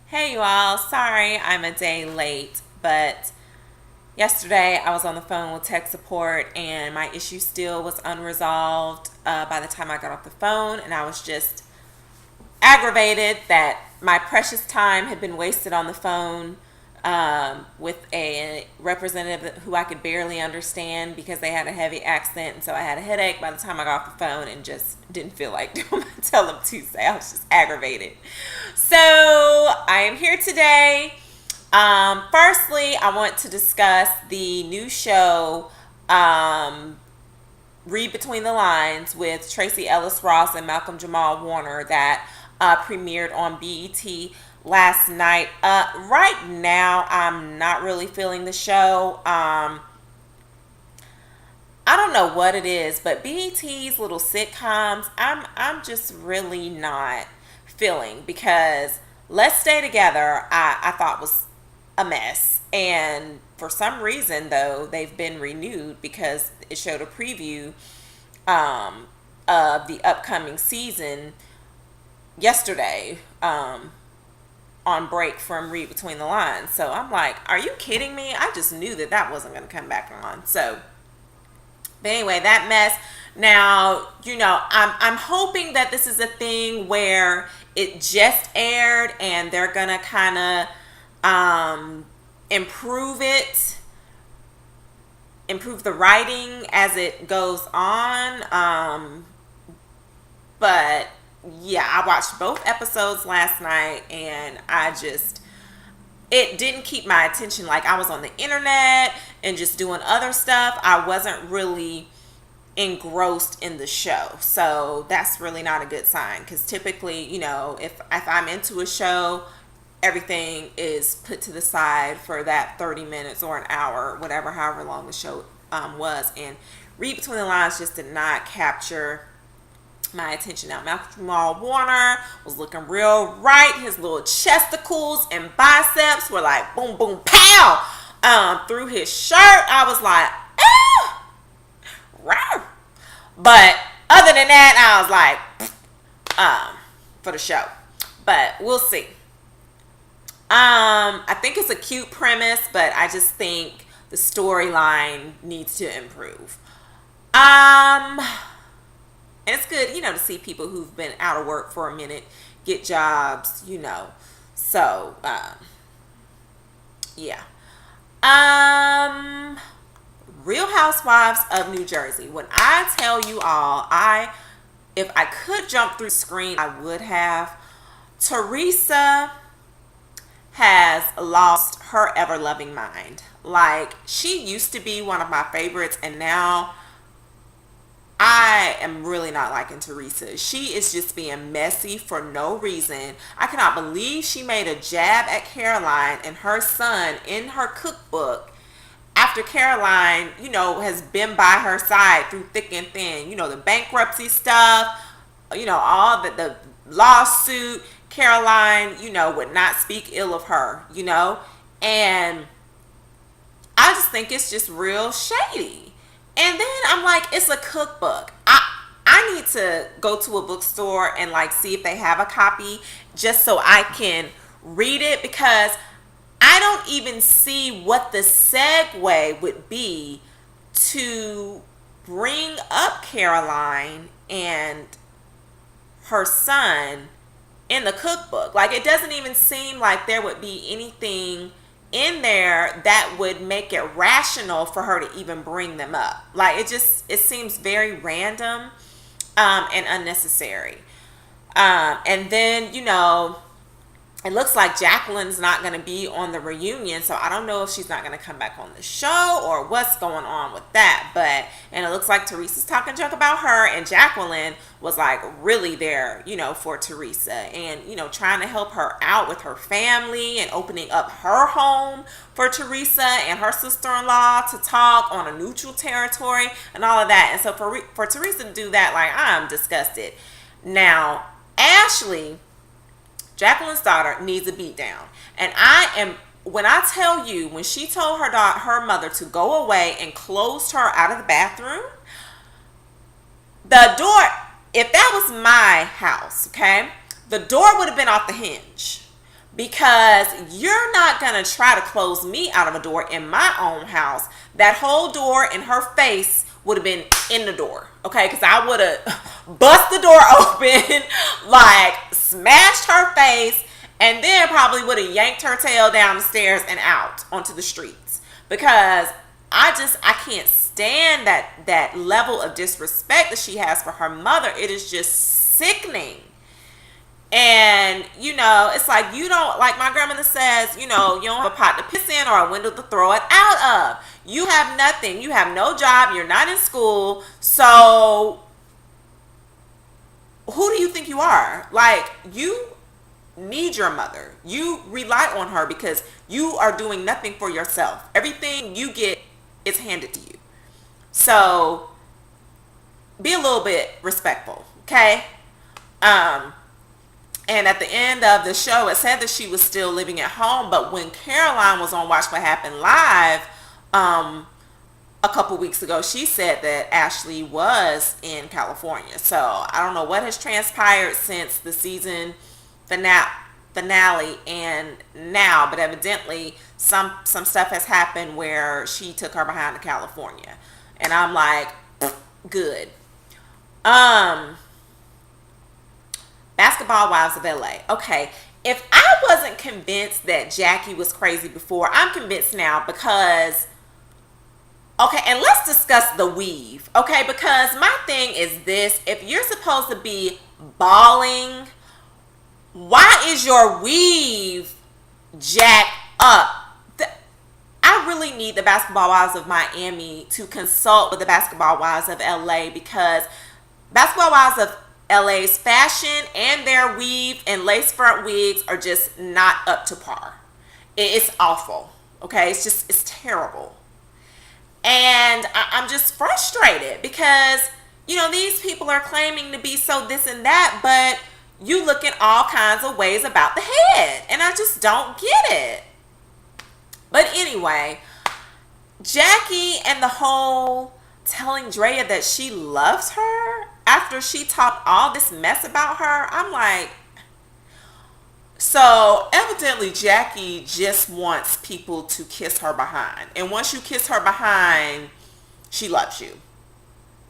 Hey you all, sorry I'm a day late, but yesterday I was on the phone with tech support and my issue still was unresolved by the time I got off the phone, and I was just aggravated that my precious time had been wasted on the phone with a representative who I could barely understand because they had a heavy accent, and so I had a headache by the time I got off the phone and just didn't feel like doing my tellem Tuesday. I was just aggravated. So I am here today. Firstly, I want to discuss the new show, Read Between the Lines, with Tracy Ellis Ross and Malcolm Jamal Warner, that premiered on BET last night. Right now, I'm not really feeling the show. I don't know what it is, but BET's little sitcoms, I'm just really not feeling, because Let's Stay Together I thought was a mess. And for some reason, though, they've been renewed because it showed a preview of the upcoming season yesterday, on break from Read Between the Lines. So I'm like, are you kidding me? I just knew that that wasn't going to come back on. So, but anyway, that mess. Now, I'm hoping that this is a thing where it just aired and they're going to kind of improve it, improve the writing as it goes on. But yeah, I watched both episodes last night and it didn't keep my attention. Like, I was on the internet and just doing other stuff. I wasn't really engrossed in the show. So that's really not a good sign, because typically, if I'm into a show, everything is put to the side for that 30 minutes or an hour, whatever, however long the show was. And Read Between the Lines just did not capture my attention. Now, Malcolm Jamal Warner was looking real right. His little chesticles and biceps were like boom, boom, pow, through his shirt. I was like, ah, rawr. But other than that, I was like, for the show. But we'll see. I think it's a cute premise, but I just think the storyline needs to improve. And it's good, to see people who've been out of work for a minute get jobs. So, yeah. Real Housewives of New Jersey. When I tell you all, if I could jump through the screen, I would have. Teresa has lost her ever-loving mind. Like, she used to be one of my favorites, and now I am really not liking Teresa. She is just being messy for no reason. I cannot believe she made a jab at Caroline and her son in her cookbook after Caroline, has been by her side through thick and thin. The bankruptcy stuff, all the lawsuit. Caroline, would not speak ill of her, and I just think it's just real shady. And then I'm like, it's a cookbook. I need to go to a bookstore and see if they have a copy just so I can read it, because I don't even see what the segue would be to bring up Caroline and her son in the cookbook. Like, it doesn't even seem like there would be anything in there that would make it rational for her to even bring them up. Like, it seems very random and unnecessary. And then, it looks like Jacqueline's not going to be on the reunion, so I don't know if she's not going to come back on the show or what's going on with that. And it looks like Teresa's talking junk about her, and Jacqueline was really there, for Teresa, and, trying to help her out with her family and opening up her home for Teresa and her sister-in-law to talk on a neutral territory and all of that. And so for Teresa to do that, I'm disgusted. Now, Ashley, Jacqueline's daughter, needs a beat down. And when I tell you, when she told her mother to go away and closed her out of the bathroom, the door, if that was my house, okay, the door would have been off the hinge. because you're not going to try to close me out of a door in my own house. That whole door in her face would have been in the door, okay? Because I would have bust the door open, like smashed her face, and then probably would have yanked her tail down the stairs and out onto the streets. Because I can't stand that level of disrespect that she has for her mother. It is just sickening. And, it's like, you don't, like my grandmother says, you don't have a pot to piss in or a window to throw it out of. You have nothing. You have no job. You're not in school. So who do you think you are? Like, you need your mother. You rely on her because you are doing nothing for yourself. Everything you get is handed to you. So be a little bit respectful, okay? And at the end of the show, it said that she was still living at home. But when Caroline was on Watch What Happened Live a couple weeks ago, she said that Ashley was in California. So I don't know what has transpired since the season finale and now. But evidently, some stuff has happened where she took her behind to California. And I'm like, good. Basketball Wives of LA. Okay, if I wasn't convinced that Jackie was crazy before, I'm convinced now because, okay, and let's discuss the weave, okay, because my thing is this: if you're supposed to be balling, why is your weave jacked up? I really need the Basketball Wives of Miami to consult with the Basketball Wives of LA, because Basketball Wives of LA's fashion and their weave and lace front wigs are just not up to par. It's awful. Okay, it's terrible. And I'm just frustrated because, these people are claiming to be so this and that, but you look in all kinds of ways about the head, and I just don't get it. But anyway, Jackie and the whole telling Drea that she loves her after she talked all this mess about her, I'm like, so evidently Jackie just wants people to kiss her behind. And once you kiss her behind, she loves you.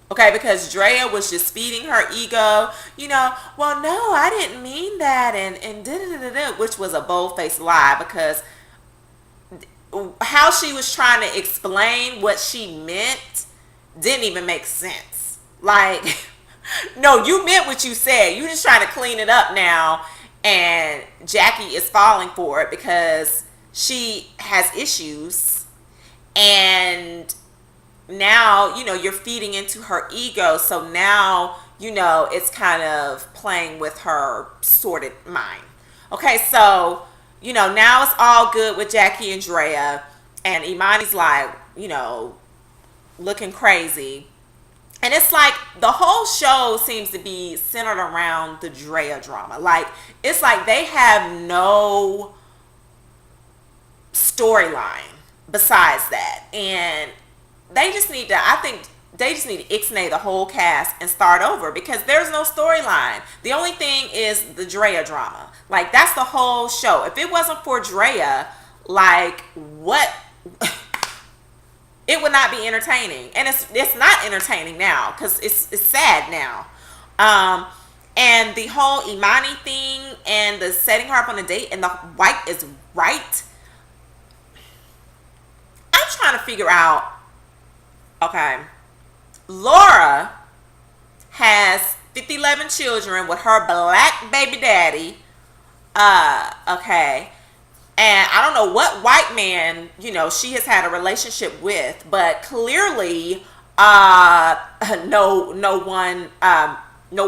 Okay, because Drea was just feeding her ego, well, no, I didn't mean that, and da-da-da-da, which was a bold-faced lie, because how she was trying to explain what she meant didn't even make sense. Like, no, you meant what you said. You just trying to clean it up now, and Jackie is falling for it because she has issues, and now, you're feeding into her ego, so now, it's kind of playing with her sordid mind. Okay, so, now it's all good with Jackie and Drea, and Imani's like, looking crazy. And it's like the whole show seems to be centered around the Drea drama. Like, it's like they have no storyline besides that. And they just need to, I think they just need to ixnay the whole cast and start over, because there's no storyline. The only thing is the Drea drama. Like, that's the whole show. If it wasn't for Drea, like, what? It would not be entertaining. And it's not entertaining now, because it's sad now. And the whole Imani thing and the setting her up on a date and the white is right. I'm trying to figure out, okay, Laura has 11 children with her black baby daddy. Okay. And I don't know what white man, she has had a relationship with, but clearly, no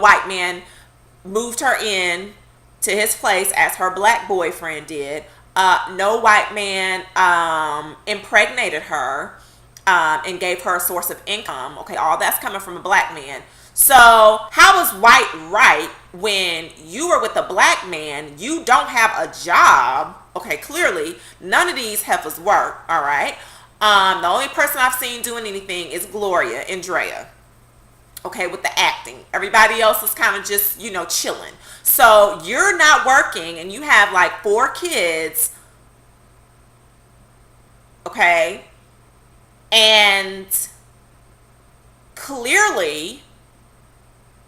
white man moved her in to his place as her black boyfriend did. No white man, impregnated her, and gave her a source of income. Okay. All that's coming from a black man. So how is white right when you are with a black man, you don't have a job? Okay, clearly none of these heifers work. All right. The only person I've seen doing anything is Gloria and Drea. okay, with the acting. Everybody else is kind of just, chilling. So you're not working and you have like 4 kids, okay? And clearly,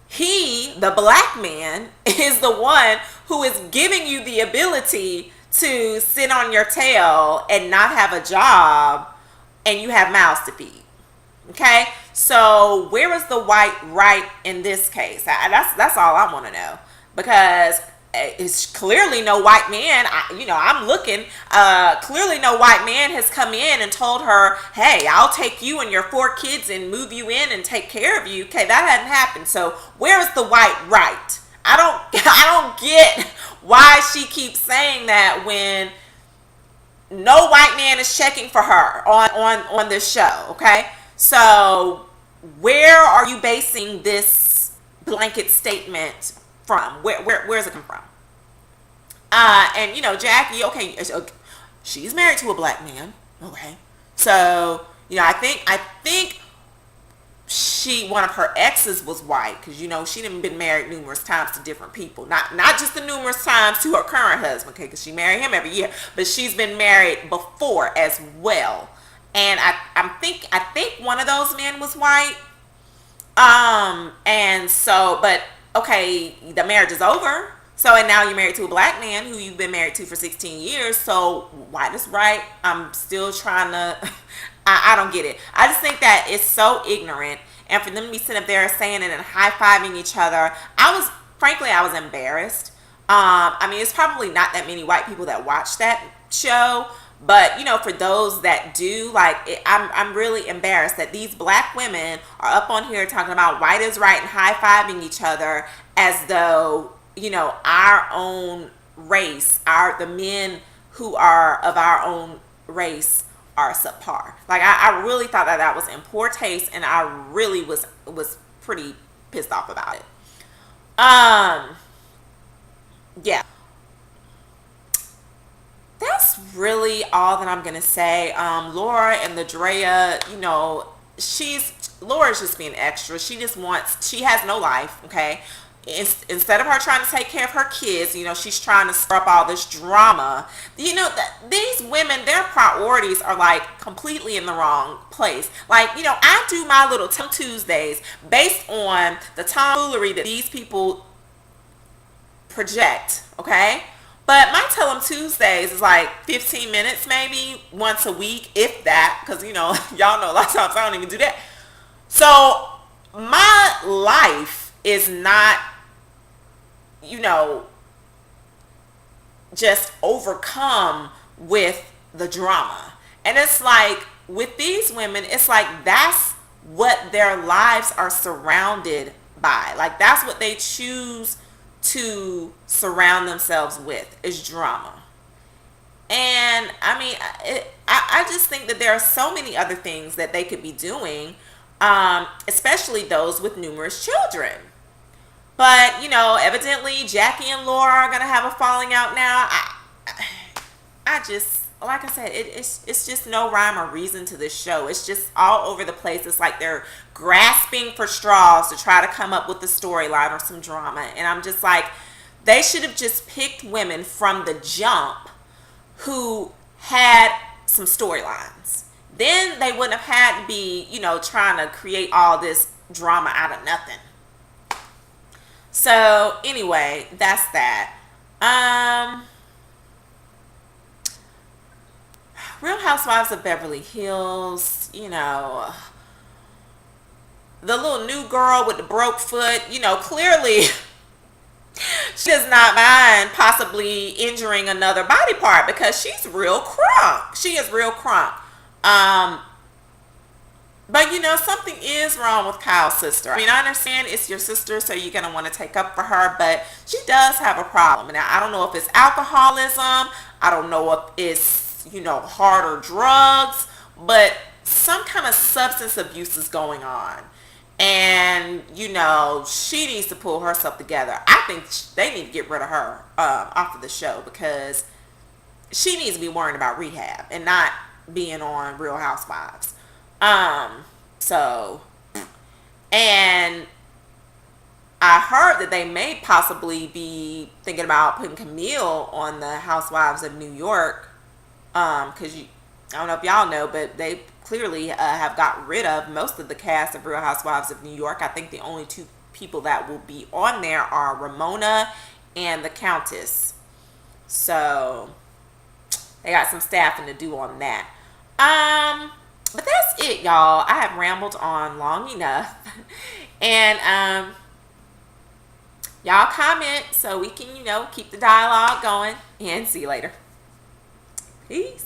the black man, is the one who is giving you the ability to sit on your tail and not have a job, and you have mouths to feed. Okay, so where is the white right in this case? That's all I want to know, because it's clearly no white man. I'm looking. Clearly, no white man has come in and told her, "Hey, I'll take you and your 4 kids and move you in and take care of you." Okay, that hadn't happened. So where is the white right? I don't. I don't get why she keeps saying that when no white man is checking for her on this show. Okay, so where are you basing this blanket statement from? Where's it come from? And Jackie, okay, she's married to a black man. Okay, so I think one of her exes was white, because she done been married numerous times to different people. Not just the numerous times to her current husband, okay, because she married him every year, but she's been married before as well. And I think one of those men was white. And so, but okay, the marriage is over. So, and now you're married to a black man who you've been married to for 16 years. So, white is right. I'm still trying to, I don't get it. I just think that it's so ignorant. And for them to be sitting up there saying it and high-fiving each other, frankly, I was embarrassed. It's probably not that many white people that watch that show. But, for those that do, I'm really embarrassed that these black women are up on here talking about white is right and high-fiving each other as though, our own race, the men who are of our own race are subpar. I really thought that was in poor taste, and I really was pretty pissed off about it. Yeah. That's really all that I'm gonna say. Laura and Ladrea, Laura's just being extra. She has no life, okay? Instead of her trying to take care of her kids, she's trying to stir up all this drama. These women, their priorities are completely in the wrong place. I do my little Tuesdays based on the tomfoolery that these people project, okay? But my Tellem Tuesdays is 15 minutes maybe once a week, if that, because y'all know a lot of times I don't even do that. So my life is not, just overcome with the drama. And it's with these women, it's that's what their lives are surrounded by. That's what they choose to surround themselves with, is drama. And I just think that there are so many other things that they could be doing, especially those with numerous children. But evidently Jackie and Laura are gonna have a falling out now. I just, like I said, it's just no rhyme or reason to this show. It's just all over the place. It's they're grasping for straws to try to come up with a storyline or some drama. And I'm just they should have just picked women from the jump who had some storylines. Then they wouldn't have had to be, trying to create all this drama out of nothing. So anyway, that's that. Real Housewives of Beverly Hills, the little new girl with the broke foot, clearly she does not mind possibly injuring another body part, because she's real crunk. She is real crunk. But something is wrong with Kyle's sister. I understand it's your sister, so you're gonna want to take up for her, but she does have a problem. Now, I don't know if it's alcoholism. I don't know if it's harder drugs, but some kind of substance abuse is going on. And she needs to pull herself together. I think they need to get rid of her off of the show, because she needs to be worrying about rehab and not being on Real Housewives. So And I heard that they may possibly be thinking about putting Camille on the Housewives of New York. Because I don't know if y'all know, but they clearly have got rid of most of the cast of Real Housewives of New York. I think the only two people that will be on there are Ramona and the Countess. So they got some staffing to do on that. But that's it, y'all. I have rambled on long enough. And y'all comment so we can, keep the dialogue going. And see you later. Peace.